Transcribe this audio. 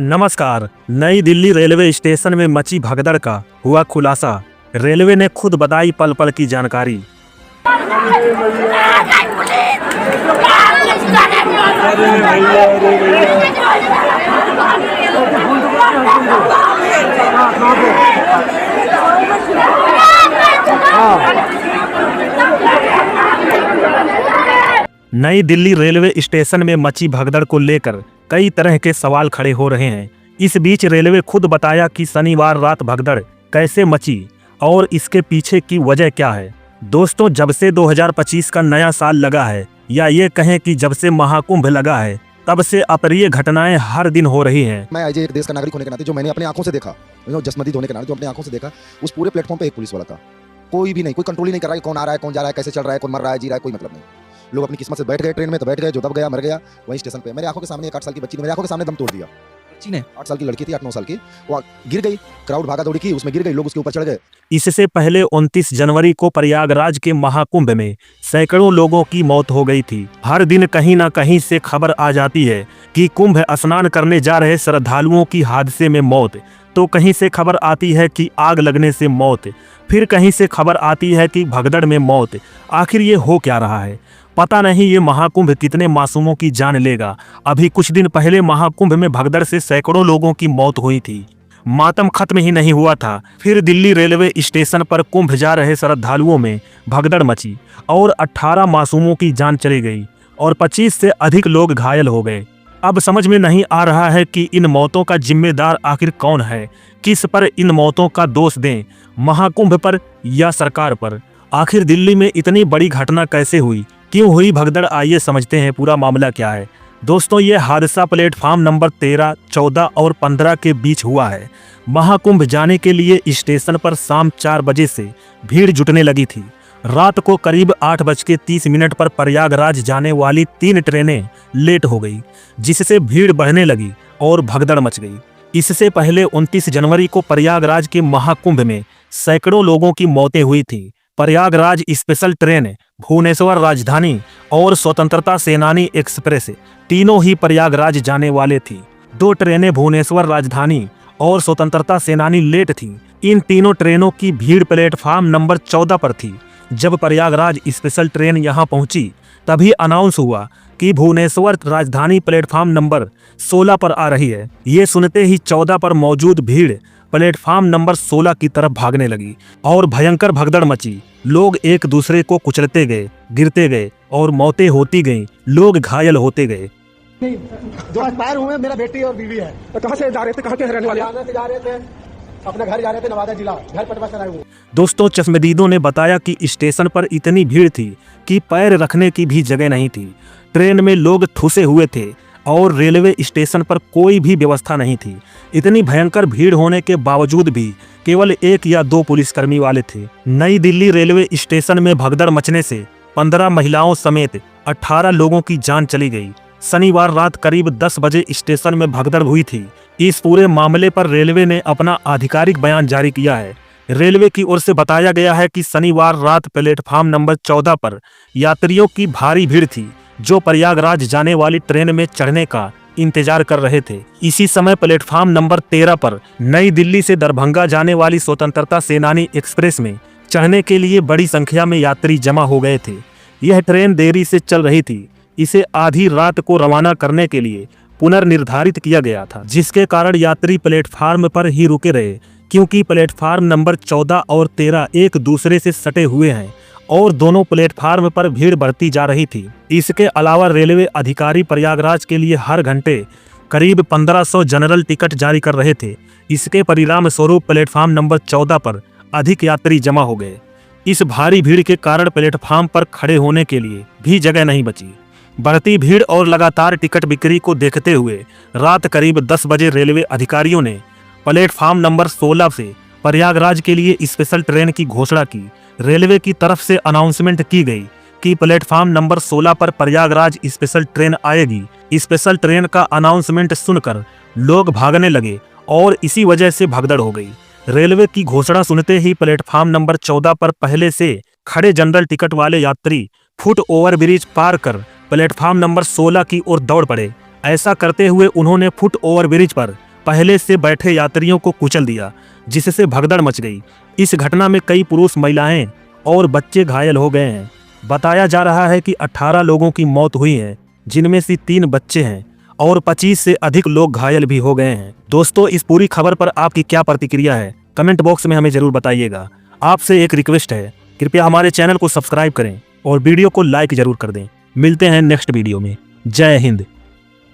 नमस्कार। नई Delhi railway station में मची भगदड़ का हुआ खुलासा। रेलवे ने खुद बताई पल पल की जानकारी। नई दिल्ली रेलवे स्टेशन में मची भगदड़ को लेकर कई तरह के सवाल खड़े हो रहे हैं। इस बीच रेलवे खुद बताया कि शनिवार रात भगदड़ कैसे मची और इसके पीछे की वजह क्या है। दोस्तों, जब से 2025 का नया साल लगा है या ये कहें कि जब से महाकुंभ लगा है, तब से अप्रिय घटनाएं हर दिन हो रही हैं। मैं आज एक देश का नागरिक होने के नाते जो मैंने अपनी आंखों से देखा, जसमदीद होने के नाते जो अपनी आंखों से देखा, उस पूरे प्लेटफॉर्म पे एक पुलिस वाला था। कोई भी नहीं, कोई कंट्रोल ही नहीं कर रहा है कौन आ रहा है, कौन जा रहा है, कैसे चल रहा है, कौन मर रहा है, जी रहा है, कोई मतलब नहीं। लोग अपनी किस्मत से बैठ गए, ट्रेन में तो बैठ गए, जो दब गया मर गया। वहीं स्टेशन पे मेरे आंखों के सामने एक 8 साल की बच्ची ने मेरे आंखों के सामने दम तोड़ दिया। बच्ची ने 8 साल की लड़की थी, 8-9 साल की, वो गिर गई। क्राउड भागा दौड़ी की, उसमें गिर गई, लोग उसके ऊपर चढ़ गए। इससे पहले 29 जनवरी को प्रयागराज के महाकुंभ में सैकड़ों लोगों की मौत हो गई थी। हर दिन कहीं न कहीं से खबर आ जाती है कि कुंभ स्नान करने जा रहे श्रद्धालुओं की हादसे में मौत, तो कहीं से खबर आती है कि आग लगने से मौत, फिर कहीं से खबर आती है कि भगदड़ में मौत। आखिर ये हो क्या रहा है? पता नहीं ये महाकुंभ कितने मासूमों की जान लेगा। अभी कुछ दिन पहले महाकुंभ में भगदड़ से सैकड़ों लोगों की मौत हुई थी। मातम खत्म ही नहीं हुआ था, फिर दिल्ली रेलवे स्टेशन पर कुंभ जा रहे श्रद्धालुओं में भगदड़ मची और 18 मासूमों की जान चली गई और 25 से अधिक लोग घायल हो गए। अब समझ में नहीं आ रहा है कि इन मौतों का जिम्मेदार आखिर कौन है। किस पर इन मौतों का दोष दें, महाकुंभ पर या सरकार पर? आखिर दिल्ली में इतनी बड़ी घटना कैसे हुई, क्यों हुई भगदड़? आइए समझते हैं पूरा मामला क्या है। दोस्तों, ये हादसा प्लेटफार्म नंबर 13, 14 और 15 के बीच हुआ है। महाकुंभ जाने के लिए स्टेशन पर शाम 4 बजे से भीड़ जुटने लगी थी। रात को करीब 8:30 पर प्रयागराज जाने वाली 3 ट्रेनें लेट हो गई, जिससे भीड़ बढ़ने लगी और भगदड़ मच गई। इससे पहले 29 जनवरी को प्रयागराज के महाकुंभ में सैकड़ों लोगों की मौतें हुई थी। प्रयागराज स्पेशल ट्रेन, भुवनेश्वर राजधानी और स्वतंत्रता सेनानी एक्सप्रेस तीनों ही प्रयागराज जाने वाले थी। 2 ट्रेनें भुवनेश्वर राजधानी और स्वतंत्रता सेनानी लेट थीं। इन तीनों ट्रेनों की भीड़ प्लेटफार्म नंबर 14 पर थी। जब प्रयागराज स्पेशल ट्रेन यहां पहुंची, तभी अनाउंस हुआ कि भुवनेश्वर राजधानी प्लेटफार्म नंबर 16 पर आ रही है। ये सुनते ही 14 पर मौजूद भीड़ प्लेटफार्म नंबर 16 की तरफ भागने लगी और भयंकर भगदड़ मची। लोग एक दूसरे को कुचलते गए, गिरते गए और मौतें होती गईं। लोग घायल होते गए। जो एक्सपायर हुए मेरा बेटी और बीवी है। तो कहाँ से जा रहे थे, कहाँ के रहने वाले? जा रहे थे अपने घर, जा रहे थे नवादा जिला, घर पटवा से आए हुए। दोस्तों, चश्मदीदों ने बताया कि स्टेशन पर इतनी भीड़ थी कि पैर रखने की भी जगह नहीं थी। ट्रेन में लोग ठुसे हुए थे और रेलवे स्टेशन पर कोई भी व्यवस्था नहीं थी। इतनी भयंकर भीड़ होने के बावजूद भी केवल 1 या 2 पुलिसकर्मी वाले थे। नई दिल्ली रेलवे स्टेशन में भगदड़ मचने से 15 महिलाओं समेत 18 लोगों की जान चली गई। शनिवार रात करीब 10 बजे स्टेशन में भगदड़ हुई थी। इस पूरे मामले पर रेलवे ने अपना आधिकारिक बयान जारी किया है। रेलवे की ओर से बताया गया है कि शनिवार रात प्लेटफार्म नंबर 14 पर यात्रियों की भारी भीड़ थी, जो प्रयागराज जाने वाली ट्रेन में चढ़ने का इंतजार कर रहे थे। इसी समय प्लेटफार्म नंबर 13 पर नई दिल्ली से दरभंगा जाने वाली स्वतंत्रता सेनानी एक्सप्रेस में चढ़ने के लिए बड़ी संख्या में यात्री जमा हो गए थे। यह ट्रेन देरी से चल रही थी। इसे आधी रात को रवाना करने के लिए पुनर्निर्धारित किया गया था, जिसके कारण यात्री प्लेटफार्म पर ही रुके रहे, क्योंकि प्लेटफार्म नंबर 14 और 13 एक दूसरे से सटे हुए हैं और दोनों प्लेटफार्म पर भीड़ बढ़ती जा रही थी। इसके अलावा रेलवे अधिकारी प्रयागराज के लिए हर घंटे करीब 1500 जनरल टिकट जारी कर रहे थे। इसके परिणाम स्वरूप प्लेटफार्म नंबर 14 पर अधिक यात्री जमा हो गए। इस भारी भीड़ के कारण प्लेटफार्म पर खड़े होने के लिए भी जगह नहीं बची। बढ़ती भीड़ और लगातार टिकट बिक्री को देखते हुए रात करीब 10 बजे रेलवे अधिकारियों ने प्लेटफार्म नंबर 16 से प्रयागराज के लिए स्पेशल ट्रेन की घोषणा की। रेलवे की तरफ से अनाउंसमेंट की गई कि प्लेटफार्म नंबर 16 पर प्रयागराज स्पेशल ट्रेन आएगी। स्पेशल ट्रेन का अनाउंसमेंट सुनकर लोग भागने लगे और इसी वजह से भगदड़ हो गई। रेलवे की घोषणा सुनते ही प्लेटफार्म नंबर 14 पर पहले से खड़े जनरल टिकट वाले यात्री फुट ओवर ब्रिज पार कर प्लेटफार्म नंबर 16 की ओर दौड़ पड़े। ऐसा करते हुए उन्होंने फुट ओवर ब्रिज पर पहले से बैठे यात्रियों को कुचल दिया, जिससे भगदड़ मच गई। इस घटना में कई पुरुष, महिलाएं और बच्चे घायल हो गए हैं। बताया जा रहा है कि 18 लोगों की मौत हुई है, जिनमें से 3 बच्चे हैं और 25 से अधिक लोग घायल भी हो गए हैं। दोस्तों, इस पूरी खबर पर आपकी क्या प्रतिक्रिया है, कमेंट बॉक्स में हमें जरूर बताइएगा। आपसे एक रिक्वेस्ट है, कृपया हमारे चैनल को सब्सक्राइब करें और वीडियो को लाइक जरूर कर दें। मिलते हैं नेक्स्ट वीडियो में। जय हिंद।